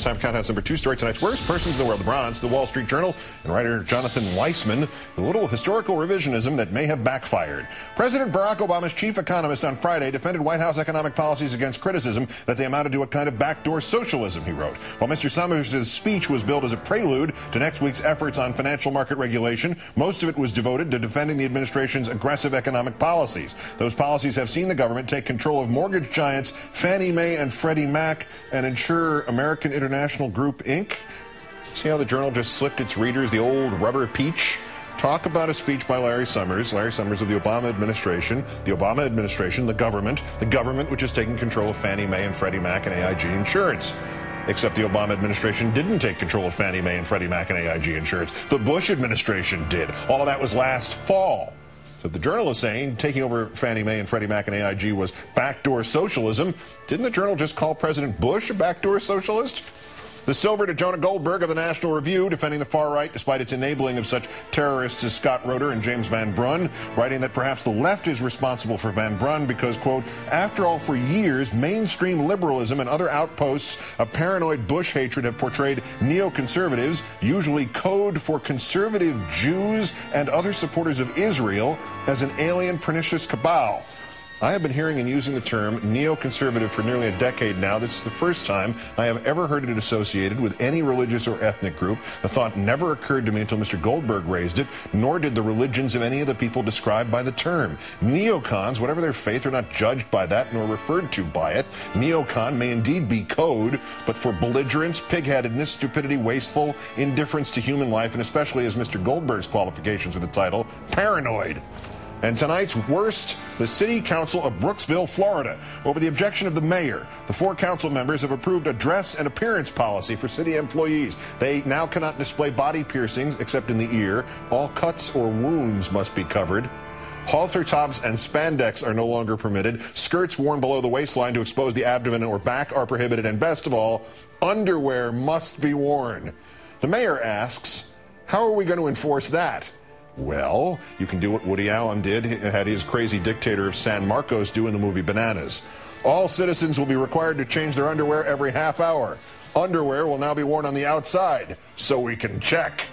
Time for Countdown's number 2 story. Tonight's worst persons in the world. LeBron's, the Wall Street Journal, and writer Jonathan Weissman. A little historical revisionism that may have backfired. President Barack Obama's chief economist on Friday defended White House economic policies against criticism that they amounted to a kind of backdoor socialism, he wrote. While Mr. Summers' speech was billed as a prelude to next week's efforts on financial market regulation, most of it was devoted to defending the administration's aggressive economic policies. Those policies have seen the government take control of mortgage giants Fannie Mae and Freddie Mac and ensure American International Group, Inc. See how the Journal just slipped its readers the old rubber peach? Talk about a speech by Larry Summers of the Obama administration. The Obama administration, the government which is taking control of Fannie Mae and Freddie Mac and AIG Insurance. Except the Obama administration didn't take control of Fannie Mae and Freddie Mac and AIG Insurance. The Bush administration did. All of that was last fall. So the Journal is saying taking over Fannie Mae and Freddie Mac and AIG was backdoor socialism. Didn't the Journal just call President Bush a backdoor socialist? The silver to Jonah Goldberg of the National Review, defending the far right despite its enabling of such terrorists as Scott Roeder and James Van Brun, writing that perhaps the left is responsible for Van Brun because, quote, after all, for years, mainstream liberalism and other outposts of paranoid Bush hatred have portrayed neoconservatives, usually code for conservative Jews and other supporters of Israel, as an alien pernicious cabal. I have been hearing and using the term neoconservative for nearly a decade now. This is the first time I have ever heard it associated with any religious or ethnic group. The thought never occurred to me until Mr. Goldberg raised it, nor did the religions of any of the people described by the term. Neocons, whatever their faith, are not judged by that nor referred to by it. Neocon may indeed be code, but for belligerence, pig-headedness, stupidity, wasteful, indifference to human life, and especially as Mr. Goldberg's qualifications with the title, paranoid. And tonight's worst, the City Council of Brooksville, Florida. Over the objection of the mayor, the 4 council members have approved a dress and appearance policy for city employees. They now cannot display body piercings except in the ear. All cuts or wounds must be covered. Halter tops and spandex are no longer permitted. Skirts worn below the waistline to expose the abdomen or back are prohibited. And best of all, underwear must be worn. The mayor asks, how are we going to enforce that? Well, you can do what Woody Allen did, had his crazy dictator of San Marcos do in the movie Bananas. All citizens will be required to change their underwear every half hour. Underwear will now be worn on the outside, so we can check.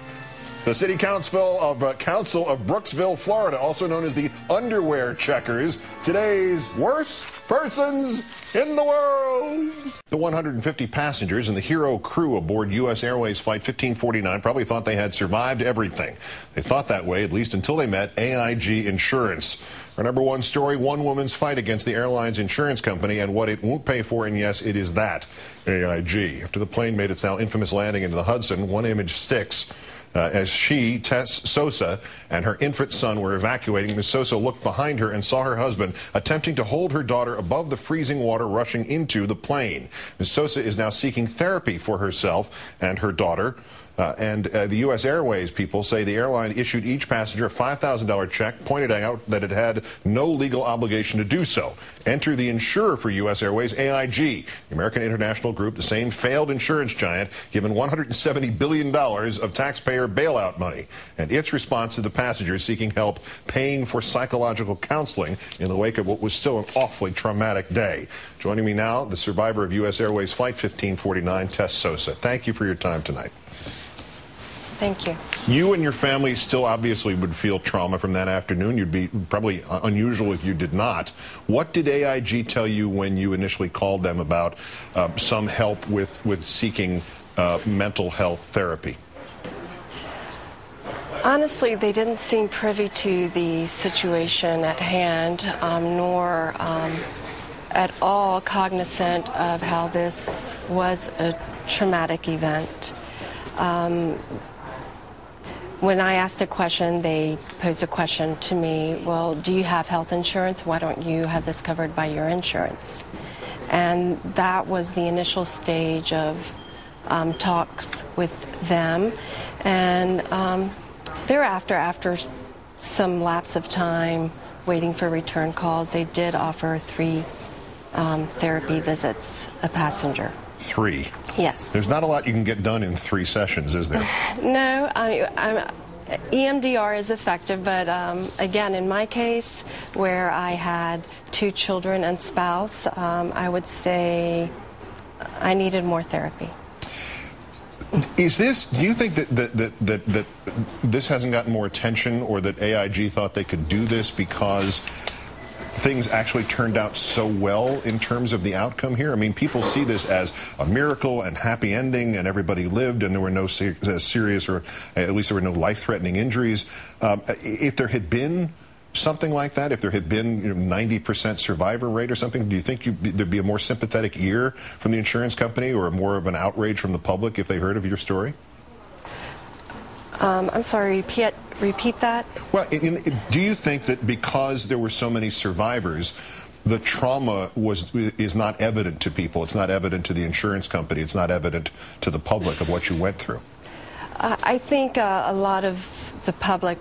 The City Council of Brooksville, Florida, also known as the Underwear Checkers, today's worst persons in the world. The 150 passengers and the hero crew aboard U.S. Airways Flight 1549 probably thought they had survived everything. They thought that way, at least until they met AIG Insurance. Our number 1 story, one woman's fight against the airline's insurance company and what it won't pay for, and yes, it is that, AIG. After the plane made its now infamous landing into the Hudson, one image sticks. As she, Tess Sosa, and her infant son were evacuating, Ms. Sosa looked behind her and saw her husband attempting to hold her daughter above the freezing water rushing into the plane. Ms. Sosa is now seeking therapy for herself and her daughter. The U.S. Airways people say the airline issued each passenger a $5,000 check, pointed out that it had no legal obligation to do so. Enter the insurer for U.S. Airways, AIG, the American International Group, the same failed insurance giant, given $170 billion of taxpayer bailout money, and its response to the passengers seeking help paying for psychological counseling in the wake of what was still an awfully traumatic day. Joining me now, the survivor of U.S. Airways Flight 1549, Tess Sosa. Thank you for your time tonight. Thank you. You and your family still obviously would feel trauma from that afternoon. You'd be probably unusual if you did not. What did AIG tell you when you initially called them about some help with seeking mental health therapy? Honestly, they didn't seem privy to the situation at hand, nor at all cognizant of how this was a traumatic event. When I asked a question, they posed a question to me, well, do you have health insurance? Why don't you have this covered by your insurance? And that was the initial stage of talks with them. And thereafter, after some lapse of time waiting for return calls, they did offer 3 therapy visits a passenger. 3? Yes. There's not a lot you can get done in 3 sessions, is there? No. EMDR is effective, but again, in my case, where I had 2 children and spouse, I would say I needed more therapy. Is this? Do you think that this hasn't gotten more attention, or that AIG thought they could do this because things actually turned out so well in terms of the outcome here? I mean, people see this as a miracle and happy ending, and everybody lived, and there were no serious, or at least there were no life-threatening injuries. If there had been something like that, if there had been 90% survivor rate or something, do you think there'd be a more sympathetic ear from the insurance company, or more of an outrage from the public if they heard of your story? I'm sorry, repeat that? Well, do you think that because there were so many survivors, the trauma is not evident to people? It's not evident to the insurance company. It's not evident to the public of what you went through? I think a lot of the public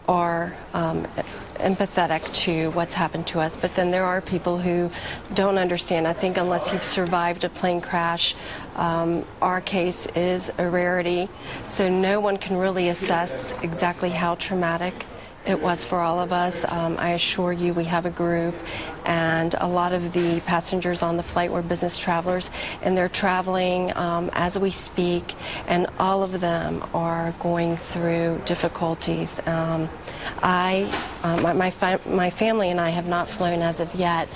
are empathetic to what's happened to us, but then there are people who don't understand. I think unless you've survived a plane crash, our case is a rarity, so no one can really assess exactly how traumatic it was for all of us. I assure you, we have a group, and a lot of the passengers on the flight were business travelers, and they're traveling as we speak, and all of them are going through difficulties. My family and I have not flown as of yet,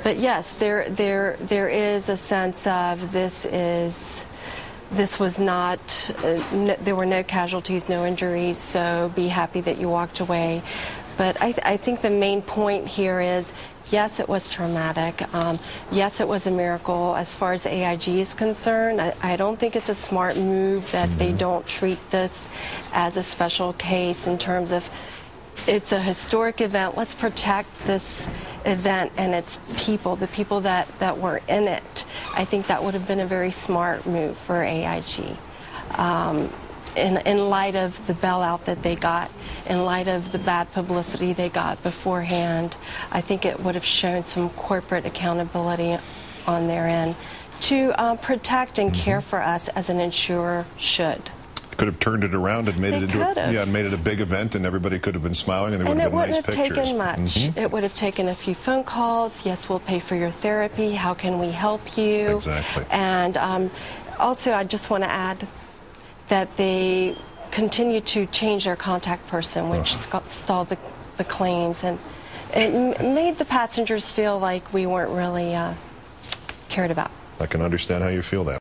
but yes, there is a sense of this was not, there were no casualties, no injuries, so be happy that you walked away. But I think the main point here is, yes, it was traumatic. Yes, it was a miracle. As far as AIG is concerned, I don't think it's a smart move that they don't treat this as a special case in terms of, it's a historic event. Let's protect this event and its people, the people that were in it. I think that would have been a very smart move for AIG. In light of the bailout that they got, in light of the bad publicity they got beforehand, I think it would have shown some corporate accountability on their end to protect and care for us as an insurer should. Could have turned it around and made made it a big event, and everybody could have been smiling, and there would have been nice pictures. And it wouldn't have taken much. It would have taken a few phone calls. Yes, we'll pay for your therapy. How can we help you? Exactly. And also, I just want to add that they continue to change their contact person, which stalled the claims, and it made the passengers feel like we weren't really cared about. I can understand how you feel that.